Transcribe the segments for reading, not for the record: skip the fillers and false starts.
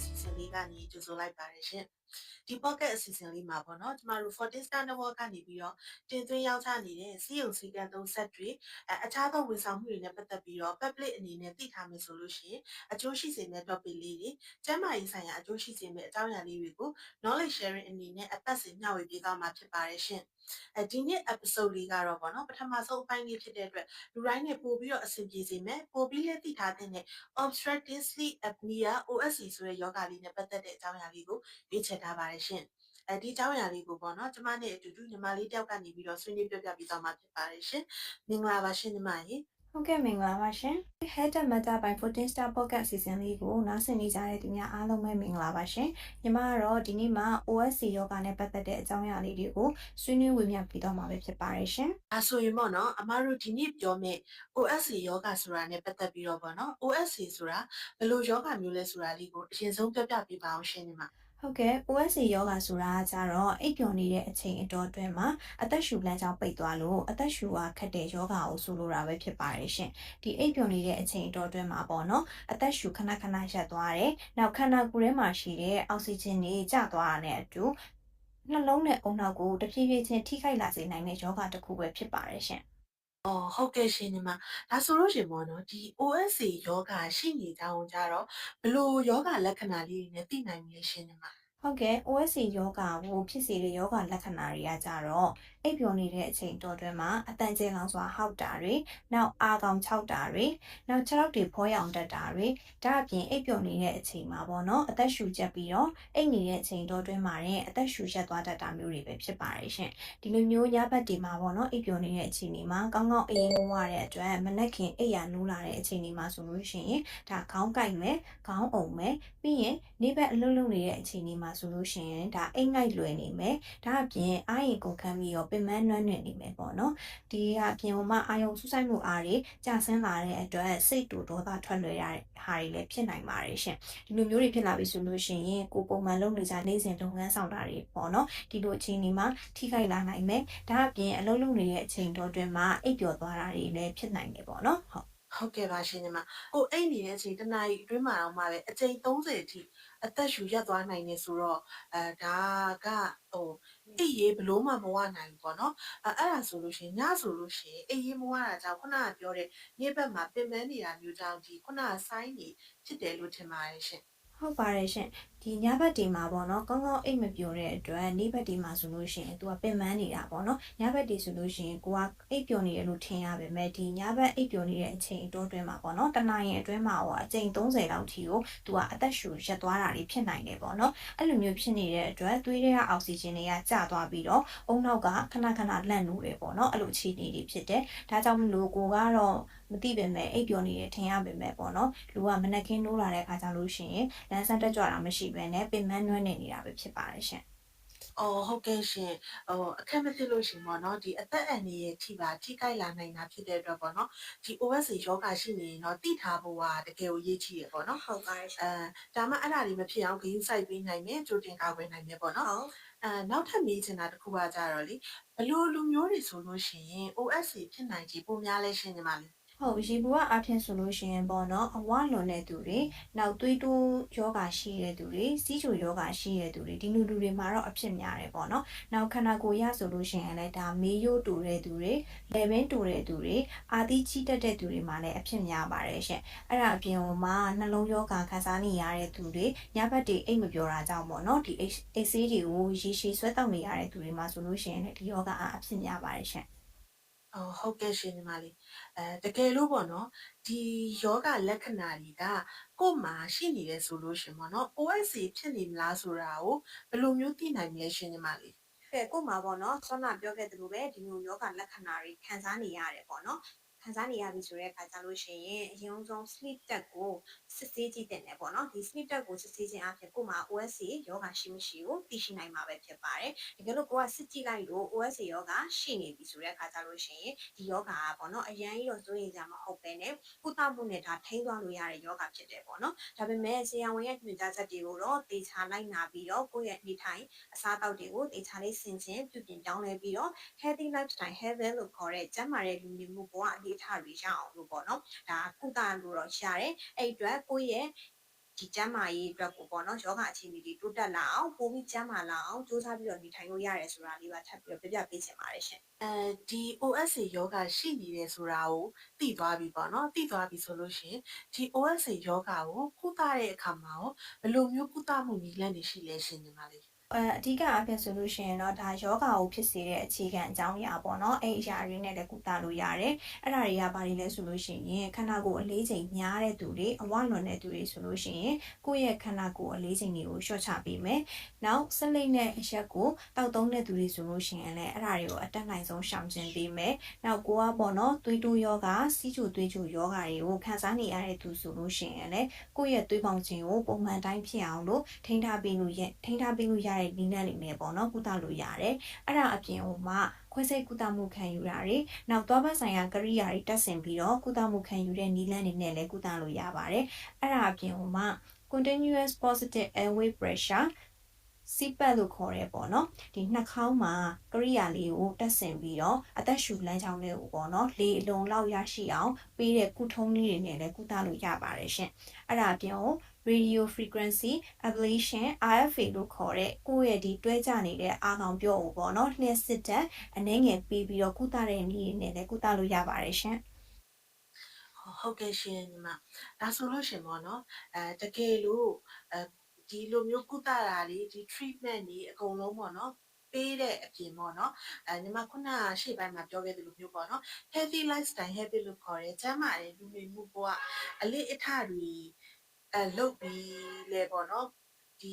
စီအစဉ်လေးကနေကြိုဆိုလိုက်ပါတယ်ရှင်။ဒီ podcast အစီအစဉ်လေးမှာပေါ့နော်ကျမတို့ Fortista Network ကနေပြီးတော့တင်သွင်းရောင်းချနေတဲ့စီးရုံစည်းကမ်းသုံးဆက်တွေအခြားသောဝန်ဆောင်မှုတွေနဲ့ပတ်သက်ပြီးတော့ public အနေနဲ့သိထားမယ်ဆိုလို့ရှိရင်အကျိုးရှိစေမယ့် topic လေးတွေကျန်းမာရေးဆိုင်ရာအကျိုးရှိစေမယ့်အကြောင်းအရာလေးတွေကို knowledge sharing အနေနဲ့အသက်စဉ်မျှဝေပေးသွားမှာဖြစ်ပါတယ်ရှင်။ဒီနေ့ episode လေးကတော့ပေါ့နော်ပထမဆုံးအပိုင်းလေးဖြစ်တဲ့အတွက်လူတိုင်းနဲ့ပို့ပြီးတော့အဆင်ပြေစေမယ်ပို့ပြီးလည်းသိထားတဲ့ obstructive sleep apnea OSC ဆိုတဲ့ယောဂလေးနဲ့ပတ်သက်တဲ့အကြောင်းအရာလေးကိုရွေးချယ်ထားပါတယ်ရှင်။ဒီအကြောင်းအရာလေးကိုပေါ့နော်ကျမနဲ့အတူတူညီမလေးတယောက်ကနေပြီးတော့ဆွေးနွေးပြပြပေးသွားမှာဖြစ်ပါတယ်ရှင်။မင်္ဂလာပါရှင်ညီမရေ။ဟုတ်ကဲ့မင်္ဂလာပါရှင်။ Head Matter by Fortista Podcast အစီအစဉ်လေးကိုနားဆင်နေကြတဲ့သူများအားလုံးပဲမင်္ဂလာပါရှင်။ညီမကတော့ဒီနေ့မှာ OSC ယောဂနဲ့ပတ်သက်တဲ့အကြောင်းအရာလေးတွေကိုဆွေးနွေးဝေမျှပေးသွားမှာပဲဖြစ်ပါတယ်ရှင်။ဆိုရင်ပေါ့နော်အမတို့ဒီနေ့ပြောမယ့် OSC ယောဂဆိုတာနဲ့ပတ်သက်ပြီးတော့ပေါ့နော် OSC ဆိုတာဘယ်လိုယောဂမျိုးလဲဆိုတာလေးကိုအရင်ဆုံးပြပြပေးပါအောင်ရှင်ညီမ။ဟုတ်ကဲ့ OSC ယောဂဆိုတာကြတော့အိပ်ပျော်နေတဲ့အချိန်အတော်အတွင်းမှာအသက်ရှူလမ်းကြောင်းပိတ်သွားလို့အသက်ရှူအားခက်တဲ့ယောဂကိုဆိုလိုတာပဲဖြစ်ပါတယ်ရှင်။ဒီအိပ်ပျော်နေတဲ့အချိန်အတော်အတွင်းမှာပေါ့နော်အသက်ရှူခဏခဏရပ်သွားတယ်။နောက်ခန္ဓာကိုယ်ထဲမှာရှိတဲ့အောက်ဆီဂျင်တွေကျသွားတာနဲ့အတူနှလုံးနဲ့အုံနောက်ကိုတဖြည်းဖြည်းချင်းထိခိုက်လာစေနိုင်တဲ့ယောဂတစ်ခုပဲဖြစ်ပါတယ်ရှင်ဟုတ်ကဲ့ရှင်ညီမဒါဆိုလို့ရှင်ပေါ့နော်ဒီ OSC ယောဂရှိနေကြအောင်ကြတော့ဘလို့ယောဂလက္ခဏာလေးတွေနဲ့သိနိုင်မလဲရှင်ညီမဟုတ်ကဲ့ OSC ယောဂကိုဖြစ်စေတဲ့ယောဂလက္ခဏာတွေကကြတော့အိပ်ပျော်နေတဲ့အချိန်တော်တွင်မှာအတန်ကျဲလောင်စွာဟောက်တာတွေနောက်အာကောင်ခြောက်တာတွေနောက်ခြေထောက်တွေဖောရောင်တက်တာတွေဒါအပြင်အိပ်ပျော်နေတဲ့အချိန်မှာပေါ့နော်အသက်ရှူချက်ပြီးတော့အိပ်နေတဲ့အချိန်တော်တွင်မှာလည်းအသက်ရှူရက်သွားတတ်တာမျိုးတွေပဲဖြစ်ပါတယ်ရှင်ဒီလိုမျိုးညဘက်တွေမှာပေါ့နော်အိပ်ပျော်နေတဲ့အချိန်တွေမှာကောင်းကောင်းအေးနိုးရတဲ့အတွက်မနက်ခင်အိပ်ရာနိုးလာတဲ့အချိန်တွေမှာဆိုလို့ရှိရင်ဒါခေါင်းကိုက်မယ်ခေါင်းအုံမယ်ပြီးရင်နေ့ဘက်အလုပ်လုပ်နေတဲ့အချိန်တွေမှာဆိုလို့ရှိရင်ဒါအိမ်ငိုက်လွယ်နေမယ်ဒါအပြင်အာရင်ကုန်ခန်းပြီးတော့ပင်မနွမ်းနေမယ်ပေါ့နော်ဒီအပြင်မှာအာယုံဆူဆိုင်မှုအားတွေကျဆင်းလာတဲ့အတွက်စိတ်တူဒေါသထွက်လွယ်ရတဲ့ဟာတွေလည်းဖြစ်နိုင်ပါတယ်ရှင်ဒီလိုမျိုးတွေဖြစ်လာပြီဆိုလို့ရှိရင်ကိုပုံမှန်လုပ်နေကြနေ့စဉ်လုပ်ငန်းဆောင်တာတွေပေါ့နော်ဒီလိုအချိန်တွေမှာထိခိုက်လာနိုင်မယ်ဒါအပြင်အလုပ်လုပ်နေတဲ့အချိန်တော်တွင်မှာအိပ်ပျော်သွားတာတွေလည်းဖြစ်နိုင်တယ်ပေါ့နော်ဟုတ်ကဲ့ပါရှင်ညီမအိမ်နေတဲ့အချိန်တနာရီအတွင်းမှာတော့မှပဲအချိန်30အထိအသက်ရှူရပ်သွားနိုင်နေဆိုတော့ဒါကအိပ်ရေးဘလို့မှမဝနိုင်ဘူးပေါ့နော်အဲ့ဒါဆိုလို့ရှိရင်ညဆိုလို့ရှိရင်အိပ်ရေးမဝတာကြောင့်ခုနကပြောတဲ့နေ့ဘက်မှာပင်ပန်းနေတာမျိုးကြောင့်ဒီခုနကဆိုင်းနေဖြစ်တယ်လို့ထင်ပါတယ်ရှင်ဟုတ်ပါတယ်ရှင်ဒီညဘက်ဒီမှာပေါ့နော်ကောင်းကောင်းအိတ်မပျော်တဲ့အတွက်နေ့ဘက်ဒီမှာဆိုလို့ရှိရင် तू ကပင်ပန်းနေတာပေါ့နော်ညဘက်ဒီဆိုလို့ရှိရင်ကိုကအိတ်ပျော်နေတယ်လို့ထင်ရပါမယ်ဒီညဘက်အိတ်ပျော်နေတဲ့အချိန်အတွင်းမှာပေါ့နော်တနာရီအတွင်းမှာဟိုအချိန်30လောက်ထိကို तू ကအသက်ရှူရက်သွားတာတွေဖြစ်နိုင်တယ်ပေါ့နော်အဲ့လိုမျိုးဖြစ်နေတဲ့အတွက်သွေးထဲကအောက်ဆီဂျင်တွေကကျသွားပြီးတော့အုံနောက်ကခဏခဏလန့်လို့တယ်ပေါ့နော်အဲ့လိုအခြေအနေတွေဖြစ်တယ်ဒါကြောင့်မလို့ကိုကတော့မသိပေမဲ့အိပ်ပျော်နေတယ်ထင်ရပေမဲ့ပေါ့နော်လူကမနက်ခင်းနိုးလာတဲ့အခါကျလို့ရှိရင်လမ်းဆန်းတက်ကြွတာမရှိဘဲနဲ့ပင်မနွမ်းနေတာပဲဖြစ်ပါတယ်ရှင်ဟုတ်ကဲ့ရှင်အခက်မဖြစ်လို့ရှင်ပေါ့နော်ဒီအသက်အန္တရာယ်ထိပါထိခိုက်လာနိုင်တာဖြစ်တဲ့အတွက်ပေါ့နော်ဒီ OSC ယောဂရှိနေရင်တော့တိထားဖို့ကတကယ်ကိုရေးချီရပေါ့နော်ဟုတ်ပါတယ်ရှင်ဒါမှအဲ့ဒါတွေမဖြစ်အောင်ဂရုစိုက်ပေးနိုင်မယ်ကြိုတင်ကာကွယ်နိုင်မယ်ပေါ့နော်ဟုတ်နောက်ထပ်မေးချင်တာတစ်ခုကကြတော့လေဘလို့လူမျိုးတွေဆိုလို့ရှိရင် OSC ဖြစ်နိုင်ခြေပိုများလဲရှင်ညီမလေးဟုတ်ရေဘူးကအဖြစ်ဆိုလို့ရှိရင်ပေါ့နော်အဝလွန်တဲ့သူတွေနောက်သွေးတိုးယောဂရှိတဲ့သူတွေစီးချိုယောဂရှိတဲ့သူတွေဒီလူတွေမှာတော့အဖြစ်များတယ်ပေါ့နော်နောက်ခန္ဓာကိုယ်ရဆိုလို့ရှိရင်လည်းဒါမေးရိုးတူတဲ့သူတွေလေဘင်းတူတဲ့သူတွေအာသီးချီတက်တဲ့သူတွေမှာလည်းအဖြစ်များပါတယ်ရှင်အဲ့ဒါအပြင်မှာနှလုံးယောဂခံစားနေရတဲ့သူတွေညဘက်တွေအိတ်မပြောတာကြောင့်ပေါ့နော်ဒီအိတ်ဆေးတွေကိုရေရှည်ဆွဲတောက်နေရတဲ့သူတွေမှာဆိုလို့ရှိရင်ဒီယောဂအဖြစ်များပါတယ်ရှင်ဟုတ်ကဲ့ရှင်ညီမလေးတကယ်လို့ပေါ့နော်ဒီယောဂလက္ခဏာတွေကကို့မှာရှိနေတယ်ဆိုလို့ရှင်ပေါ့နော် OSC ဖြစ်နေမလားဆိုတာကိုဘယ်လိုမျိုးသိနိုင်မလဲရှင်ညီမလေးကို့မှာပေါ့နော်ဆောနာပြောခဲ့သလိုပဲဒီလိုယောဂလက္ခဏာတွေခံစားနေရတယ်ပေါ့နော်ခံစားနေရပြီဆိုတဲ့အခါကျလို့ရှိရင်အရင်ဆုံး sleep test ကိုစစ်ဆေးကြည့်တဲ့နယ်ပေါ့နော်ဒီ sleep test ကိုစစ်ဆေးခြင်းအပြင်ကို့မှာ OSC ယောဂရှိမရှိကိုသိရှိနိုင်မှာပဲဖြစ်ပါတယ်တကယ်လို့ကိုကစစ်ကြည့်လိုက်လို့ OSC ယောဂရှိနေပြီဆိုတဲ့အခါကျလို့ရှိရင်ဒီယောဂကပေါ့နော်အရန်ကြီးတော့စိုးရိမ်ကြမှာမဟုတ်ပဲနဲ့ကုသမှုနဲ့ဒါထိန်းသွားလို့ရတဲ့ယောဂဖြစ်တယ်ပေါ့နော်ဒါပေမဲ့ဆရာဝန်ရဲ့ညွှန်ကြားချက်တွေကိုတော့တေချာလိုက်နာပြီးတော့ကိုယ့်ရဲ့နေထိုင်အစားအသောက်တွေကိုတေချာလေးဆင်ခြင်ပြုပြင်ပြောင်းလဲပြီးတော့ healthy lifestyle health လို့ခေါ်တဲ့ကျန်းမာတဲ့လူနေမှုဘဝအနေအထားတွေရအောင်လို့ပေါ့နော်ဒါကုသလို့တော့ရတယ်အဲ့အတွက်ကိုယ့်ရဲ့ ဒီကျန်းမာရေးအတွက်ကိုပေါ့နော်ယောဂအခြေအနေတွေတိုးတက်လာအောင်ပိုပြီးကျန်းမာလာအောင်စူးစမ်းပြီးတော့နေထိုင်လို့ရတယ်ဆိုတာလေးပါထပ်ပြီးတော့ပြပြပေးချင်ပါတယ်ရှင်ဒီ OSA ယောဂရှိနေတယ်ဆိုတာကိုသိသွားပြီပေါ့နော်သိသွားပြီဆိုလို့ရှိရင်ဒီ OSA ယောဂကိုကုသတဲ့အခါမှာရောဘယ်လိုမျိုးကုသမှုနည်းလမ်းတွေရှိလဲရှင်ညီမလေးအဓိကအဖြစ်ဆိုလို့ရှိရင်တော့ဒါယောဂကိုဖြစ်စေတဲ့အခြေခံအကြောင်းအရာပေါ့နော်အဲ့အရာတွေနဲ့လည်းကုသလို့ရတယ်အဲ့ဒါတွေကဘာတွေလဲဆိုလို့ရှိရင်ခန္ဓာကိုယ်အလေးချိန်များတဲ့သူတွေအဝလွန်တဲ့သူတွေဆိုလို့ရှိရင်ကိုယ့်ရဲ့ခန္ဓာကိုယ်အလေးချိန်တွေကိုလျှော့ချပေးမယ်နောက်ဆက်လက်နဲ့အရက်ကိုတောက်သုံးတဲ့သူတွေဆိုလို့ရှိရင်လည်းအဲ့ဒါတွေကိုအတက်နိုင်ဆုံးရှောင်ကျဉ်ပေးမယ်နောက်ကိုကပေါ့နော်သွေးတိုးယောဂစီးချိုသွေးချိုယောဂတွေကိုခံစားနေရတဲ့သူဆိုလို့ရှိရင်လည်းကိုယ့်ရဲ့သွေးပေါင်ချိန်ကိုပုံမှန်တိုင်းဖြစ်အောင်လို့ထိန်းထားပေးလို့ရတဲ့နည်းလမ်းတွေနဲ့ပေါ့နော်ကုသလို့ရတယ်အဲ့ဒါအပြင်ဟိုမှာခွဲစိတ်ကုသမှုခံယူတာတွေနောက်သွားပတ်ဆိုင်ရာကရိယာတွေတက်ဆင်ပြီးတော့ကုသမှုခံယူတဲ့နည်းလမ်းတွေနဲ့လည်းကုသလို့ရပါတယ်အဲ့ဒါအပြင်ဟိုမှာ continuous positive airway pressure CPAP လို့ခေါ်ရဲပေါ့နော်ဒီနှာခေါင်းမှာကရိယာလေးကိုတက်ဆင်ပြီးတော့အသက်ရှူလမ်းကြောင်းလေးကိုပေါ့နော်လေအလုံးလောက်ရရှိအောင်ပေးတဲ့ကုထုံးလေးတွေနဲ့လည်းကုသလို့ရပါတယ်ရှင်အဲ့ဒါအပြင် radio frequency ablation RFA လို့ခေါ်တဲ့ကိုယ့်ရဲ့ဒီတွဲကြနေတဲ့အာခေါင်ပြော့ကိုပေါ့နော်လျှက်စစ်တဲ့အနေငယ်ပေးပြီးတော့ကုသတဲ့နည်းနဲ့လည်းကုသလို့ရပါတယ်ရှင်ဟုတ်ကဲ့ရှင်ညီမဒါဆိုလို့ရှင်ပေါ့နော်တကယ်လို့ဒီလိုမျိုးကုသတာတွေဒီ treatment တွေအကုန်လုံးပေါ့နော်ပေးတဲ့အပြင်ပေါ့နော်ညီမခုနရှေ့ပိုင်းမှာပြောခဲ့သလိုမျိုးပေါ့နော် healthy lifestyle habit လို့ခေါ်တဲ့ကျန်းမာတဲ့လူနေမှုဘဝအလေးအထတွေလုပ်ပြီးလဲပေါ့နော်ဒ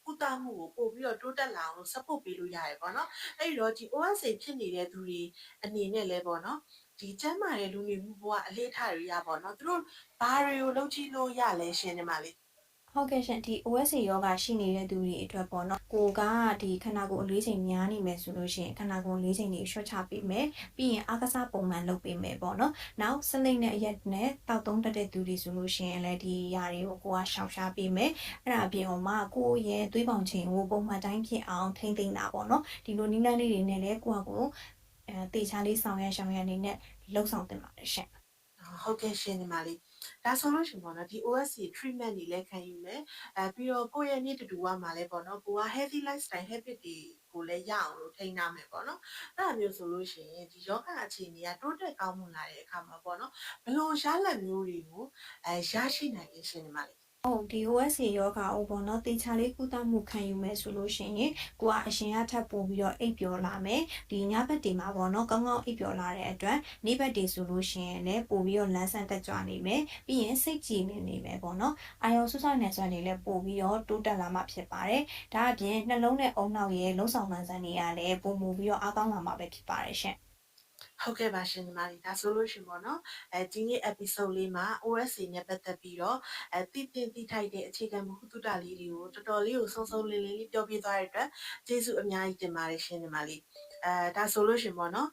ီကုသမှုကိုပို့ပြီးတော့တိုးတက်လာအောင်လို့ support ပေးလို့ရတယ်ပေါ့နော်အဲ့တော့ဒီ OSA ဖြစ်နေတဲ့သူတွေအနေနဲ့လဲပေါ့နော်ဒီကျန်းမာတဲ့လူနေမှုဘဝအလေးအထတွေရပေါ့နော်သူတို့ဘာတွေကိုလုပ်ကြည့်လို့ရလဲရှင်ညီမလေးဟုတ်ကဲ့ရှင်ဒီ OSA ယောဂရှိနေတဲ့သူတွေအတွက်ပေါ့နော်ကိုကဒီခန္ဓာကိုယ်အလေးချိန်များနေမယ်ဆိုလို့ရှိရင်ခန္ဓာကိုယ်အလေးချိန်တွေလျှော့ချပေးမယ်ပြီးရင်အားကစားပုံမှန်လုပ်ပေးမယ်ပေါ့နော်နောက်စလိတ်နဲ့အရက်နဲ့တောက်သုံးတတ်တဲ့သူတွေဆိုလို့ရှိရင်လည်းဒီຢာတွေကိုကိုကရှောင်ရှားပေးမယ်အဲ့ဒါအပြင်ဟိုမှာကိုရဲ့သွေးပေါင်ချိန်ကိုပုံမှန်တိုင်းဖြစ်အောင်ထိမ့်သိမ်းတာပေါ့နော်ဒီလိုနည်းလမ်းလေးတွေနဲ့လည်းကိုတေချာလေးဆောင်ရွက်နေနဲ့လှုပ်ဆောင်တင်ပါတယ်ရှင်ဟုတ်ကဲ့ရှင်ညီမလေးဒါဆိုလို့ရှိရင်ပေါ့နော်ဒီ OSC treatment တွေလည်းခံယူမယ်ပြီးတော့ကိုယ့်ရဲ့နေ့တူတူမှာလည်းပေါ့နော်ကိုက healthy lifestyle habit တွေကိုလည်းရအောင်လို့ထိန်းထားမယ်ပေါ့နော်အဲ့ဒါမျိုးဆိုလို့ရှိရင်ဒီယောဂအခြေအနေကတိုးတက်ကောင်းမွန်လာတဲ့အခါမှာပေါ့နော်ဘလို့ရလဒ်မျိုးတွေကိုရရှိနိုင်ရင်ရှင်ညီမလေးဟုတ်ဒီ OSA ယောဂကိုပေါ့နော်တေချာလေးကုသမှုခံယူမယ်ဆိုလို့ရှိရင်ကိုကအရင်ကထပ်ပို့ပြီးတော့အိပ်ပျော်လာမယ်ဒီညဘက်တွေမှာပေါ့နော်ကောင်းကောင်းအိပ်ပျော်လာတဲ့အတွက်နေ့ဘက်တွေဆိုလို့ရှိရင်လည်းပို့ပြီးတော့လန်းဆန်းတက်ကြွနေမယ်ပြီးရင်စိတ်ကြည်နေမယ်ပေါ့နော်အာရုံစူးစိုက်နေစွမ်းတွေလည်းပို့ပြီးတော့တိုးတက်လာမှဖြစ်ပါတယ်ဒါအပြင်နှလုံးနဲ့အုံနောက်ရဲ့လုံးဆောင်မှန်စမ်းတွေကလည်းပုံမူပြီးတော့အားကောင်းလာမှာပဲဖြစ်ပါတယ်ရှင်ဟုတ်ကဲ့ပါရှင်ညီမလေးဒါဆိုလို့ရှင်ပေါ့နော်ဒီနေ့ episode လေးမှာ OSA နဲ့ပတ်သက်ပြီးတော့သိသင့်သိထိုက်တဲ့အခြေခံမှုသုတလေးတွေကိုတော်တော်လေးကိုစုံစုံလင်လင်လေးပြောပြသွားတဲ့အတွက်ကျေးဇူးအများကြီးတင်ပါတယ်ရှင်ညီမလေးဒါဆိုလို့ရှင်ပေါ့နော်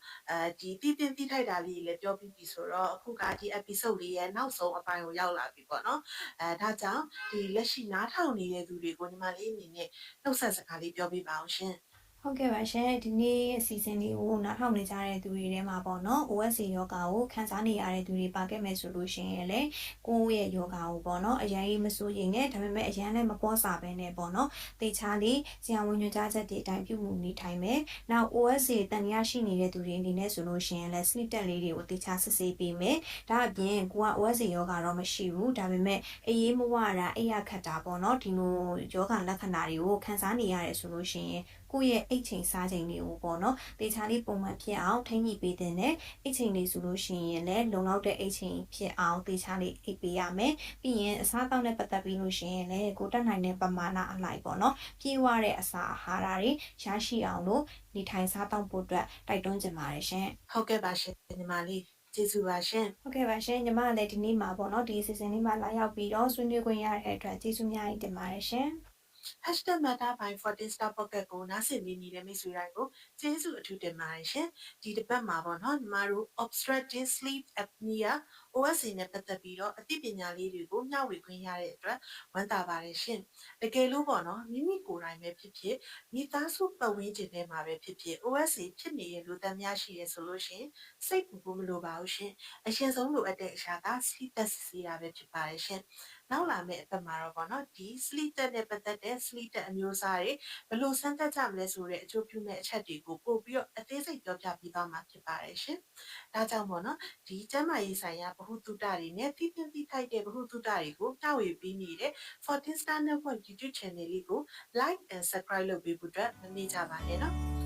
ဒီသိသင့်သိထိုက်တာလေးတွေလည်းပြောပြီးပြီဆိုတော့အခုကဒီ episode လေးရဲ့နောက်ဆုံးအပိုင်းကိုရောက်လာပြီပေါ့နော်ဒါကြောင့်ဒီလက်ရှိနားထောင်နေတဲ့သူတွေကိုညီမလေးအနေနဲ့နှုတ်ဆက်စကားလေးပြောပြပါအောင်ရှင်ဟုတ်ကဲ့ပါရှင်ဒီနေ့အစီအစဉ်လေးကိုနားထောင်နေကြတဲ့သူတွေထဲမှာပေါ့နော် OSA ယောဂကိုခံစားနေရတဲ့သူတွေပါခဲ့မယ်ဆိုလို့ရှိရင်လေကိုယ့်ရဲ့ယောဂကိုပေါ့နော်အရင်ကြီးမစိုးရင်နဲ့ဒါပေမဲ့အရင်လည်းမပေါ်စာပဲနဲ့ပေါ့နော်တေချာလေးဆရာဝန်ညွှန်ကြားချက်တွေအတိုင်းပြုမှုနေထိုင်မယ်နောက် OSA တန်ရာရှိနေတဲ့သူတွေအနေနဲ့ဆိုလို့ရှိရင်လည်း sleep test လေးတွေကိုတေချာစစ်ဆေးပေးမယ်ဒါအပြင်ကိုက OSA ယောဂတော့မရှိဘူးဒါပေမဲ့အေးမဝတာအိပ်ရခတ်တာပေါ့နော်ဒီလိုယောဂလက္ခဏာတွေကိုခံစားနေရတယ်ဆိုလို့ရှိရင်ကိုယ့်ရဲ့အိတ်ချိန်စားချိန်တွေကိုပေါ့နော်တေချာလေးပုံမှန်ဖြစ်အောင်ထိန်းညှိပေးတဲ့နဲ့အိတ်ချိန်လေးဆိုလို့ရှိရင်လည်းလုံလောက်တဲ့အိတ်ချိန်ဖြစ်အောင်တေချာလေးအိတ်ပေးရမယ်ပြီးရင်အစားအသောက်နဲ့ပတ်သက်ပြီးလို့ရှိရင်လည်းကိုတက်နိုင်တဲ့ပမာဏအလိုက်ပေါ့နော်ပြေးဝတဲ့အစာအာဟာရတွေရရှိအောင်လို့နေထိုင်စားသောက်ဖို့အတွက်တိုက်တွန်းချင်ပါတယ်ရှင်ဟုတ်ကဲ့ပါရှင်ညီမလေးကျေးဇူးပါရှင်ဟုတ်ကဲ့ပါရှင်ညီမလည်းဒီနေ့မှာပေါ့နော်ဒီအစီအစဉ်လေးမှာလာရောက်ပြီးတော့ဆွေးနွေးခွင့်ရတဲ့အတွက်ကျေးဇူးများကြီးတင်ပါတယ်ရှင်#matter by Fortista Pocket ကိုနားဆင်နေနေတဲ့မိတ်ဆွေတိုင်းကိုကျေးဇူးအထူးတင်ပါတယ်ရှင်။ဒီတစ်ပတ်မှာပေါ့နော်ညီမတို့ obstructive sleep apnea OSA နဲ့ပတ်သက်ပြီးတော့အသိပညာလေးတွေကိုမျှဝေခွင့်ရတဲ့အတွက်ဝမ်းသာပါတယ်ရှင်။တကယ်လို့ပေါ့နော်မိမိကိုယ်တိုင်ပဲဖြစ်ဖြစ်မိသားစုပတ်ဝန်းကျင်ထဲမှာပဲဖြစ်ဖြစ် OSA ဖြစ်နေတဲ့လူသားများရှိရဲဆိုလို့ရှိရင်စိတ်ပူဖို့မလိုပါဘူးရှင်။အရင်ဆုံးလိုအပ်တဲ့အရာက sleep test စီတာပဲဖြစ်ပါတယ်ရှင်။ နောက်လာမယ့်အပတ်မှာတော့ပေါ့နော်ဒီ sleep တက်နဲ့ပတ်သက်တဲ့ sleep တက်အမျိုးအစားတွေဘယ်လိုစမ်းသပ်ကြမလဲဆိုတဲ့အကျိုးပြုမဲ့အချက်တွေကိုပို့ပြီးတော့အသေးစိတ်ပြောပြပေးသွားမှာဖြစ်ပါတယ်ရှင်။ဒါကြောင့်ပေါ့နော်ဒီကျန်းမာရေးဆိုင်ရာဗဟုသုတတွေနဲ့တိတိတိထိုက်တဲ့ဗဟုသုတတွေကိုမျှဝေပေးနေတဲ့ Fortin Star Network YouTube Channel လေးကို like and subscribe လုပ်ပေးဖို့အတွက်မမေ့ကြပါနဲ့နော်။